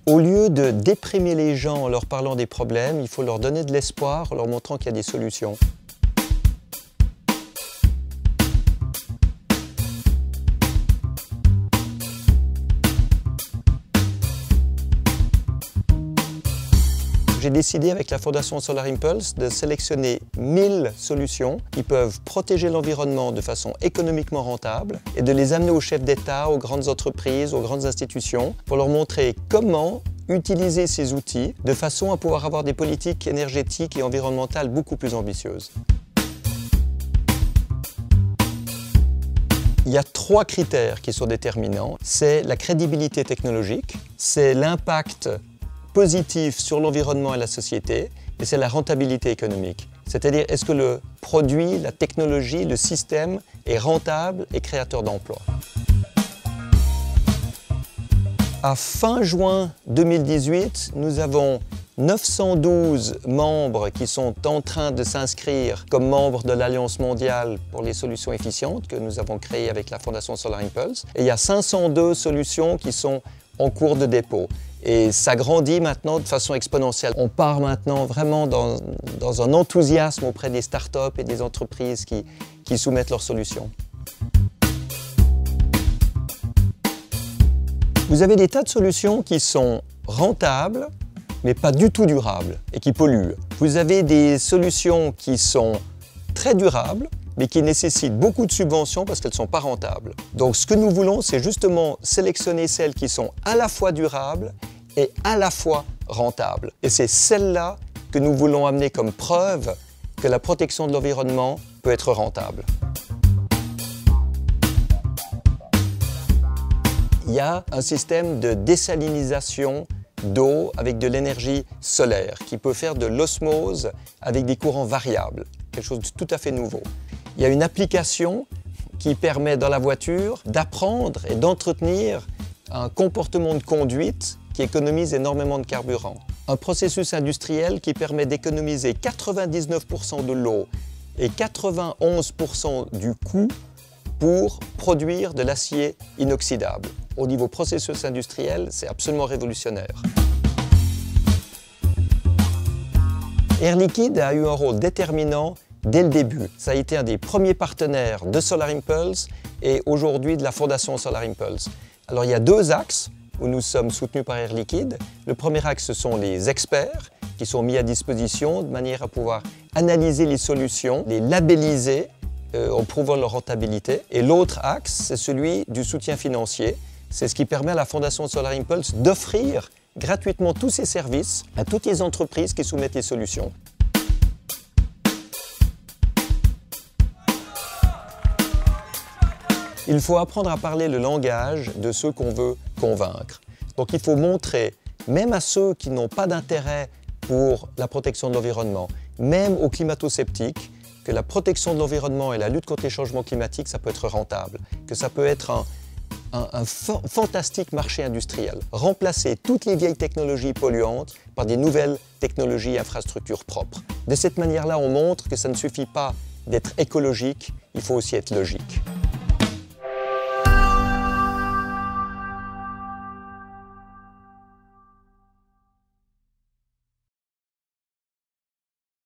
Au lieu de déprimer les gens en leur parlant des problèmes, il faut leur donner de l'espoir en leur montrant qu'il y a des solutions. J'ai décidé avec la Fondation Solar Impulse de sélectionner 1000 solutions qui peuvent protéger l'environnement de façon économiquement rentable et de les amener aux chefs d'État, aux grandes entreprises, aux grandes institutions pour leur montrer comment utiliser ces outils de façon à pouvoir avoir des politiques énergétiques et environnementales beaucoup plus ambitieuses. Il y a 3 critères qui sont déterminants. C'est la crédibilité technologique, c'est l'impact positif sur l'environnement et la société, et c'est la rentabilité économique. C'est-à-dire, est-ce que le produit, la technologie, le système est rentable et créateur d'emplois. À fin juin 2018, nous avons 912 membres qui sont en train de s'inscrire comme membres de l'Alliance mondiale pour les solutions efficientes que nous avons créée avec la Fondation Solar Impulse. Et il y a 502 solutions qui sont en cours de dépôt. Et ça grandit maintenant de façon exponentielle. On part maintenant vraiment dans un enthousiasme auprès des startups et des entreprises qui soumettent leurs solutions. Vous avez des tas de solutions qui sont rentables, mais pas du tout durables et qui polluent. Vous avez des solutions qui sont très durables, mais qui nécessitent beaucoup de subventions parce qu'elles ne sont pas rentables. Donc ce que nous voulons, c'est justement sélectionner celles qui sont à la fois durables et à la fois rentables. Et c'est celles-là que nous voulons amener comme preuve que la protection de l'environnement peut être rentable. Il y a un système de désalinisation d'eau avec de l'énergie solaire qui peut faire de l'osmose avec des courants variables, quelque chose de tout à fait nouveau. Il y a une application qui permet dans la voiture d'apprendre et d'entretenir un comportement de conduite qui économise énormément de carburant. Un processus industriel qui permet d'économiser 99% de l'eau et 91% du coût pour produire de l'acier inoxydable. Au niveau processus industriel, c'est absolument révolutionnaire. Air Liquide a eu un rôle déterminant dès le début. Ça a été un des premiers partenaires de Solar Impulse et aujourd'hui de la Fondation Solar Impulse. Alors il y a 2 axes où nous sommes soutenus par Air Liquide. Le premier axe, ce sont les experts qui sont mis à disposition de manière à pouvoir analyser les solutions, les labelliser en prouvant leur rentabilité. Et l'autre axe, c'est celui du soutien financier. C'est ce qui permet à la Fondation Solar Impulse d'offrir gratuitement tous ses services à toutes les entreprises qui soumettent les solutions. Il faut apprendre à parler le langage de ceux qu'on veut convaincre. Donc il faut montrer, même à ceux qui n'ont pas d'intérêt pour la protection de l'environnement, même aux climato-sceptiques, que la protection de l'environnement et la lutte contre les changements climatiques, ça peut être rentable, que ça peut être un fantastique marché industriel. Remplacer toutes les vieilles technologies polluantes par des nouvelles technologies et infrastructures propres. De cette manière-là, on montre que ça ne suffit pas d'être écologique, il faut aussi être logique.